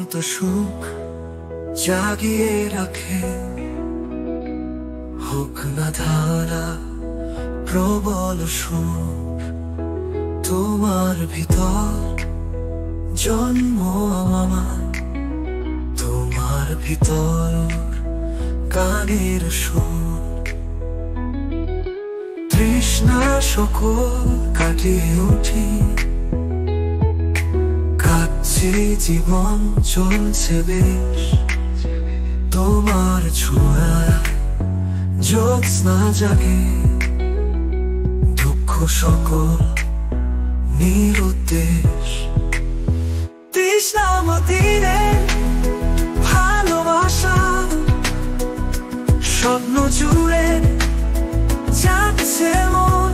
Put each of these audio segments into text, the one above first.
দিগন্ত সুখ জাগিয়ে রাখে, হোক না ধারা প্রবল সুর তোমার ভিতর জন্ম আমার, তোমার ভিতর গানের সুর। তৃষ্ণা সকল কাটিয়ে উঠি, কাটছে জীবন চলছে বেশ, তোমার ছোঁয়ায় জ্যোৎস্না জাগে, দুঃখ সকল নিরুদ্দেশ। তৃষ্ণামতিরে ভালোবাসা স্বপ্ন জুড়ে যাচ্ছে মন,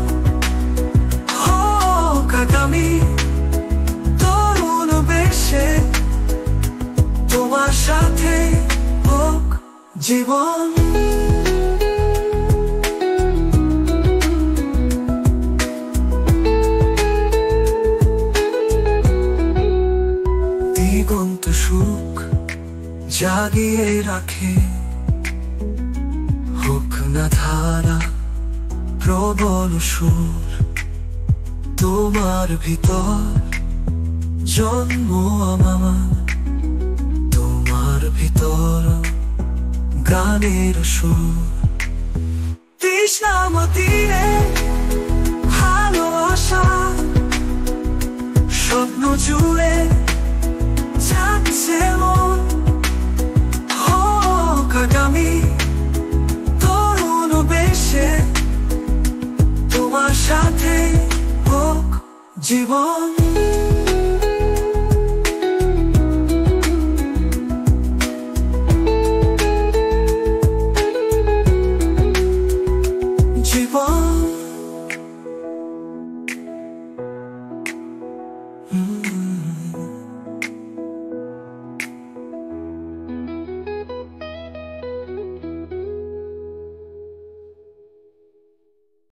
হোক আগামী তরুণ বেশে, তোমার সাথে হোক জীবন। দিগন্ত সুখ জাগিয়ে রাখে, হোক না ধারা প্রবল সুর তোমার ভিতর জন্ম আমার, তোমার ভিতর গানের সুর। তৃষ্ণামতিরে ভালোবাসা স্বপ্ন জুড়ে যাচ্ছে মন, হোক আগামী তরুণ বেশে, তোমার সাথে হোক জীবন।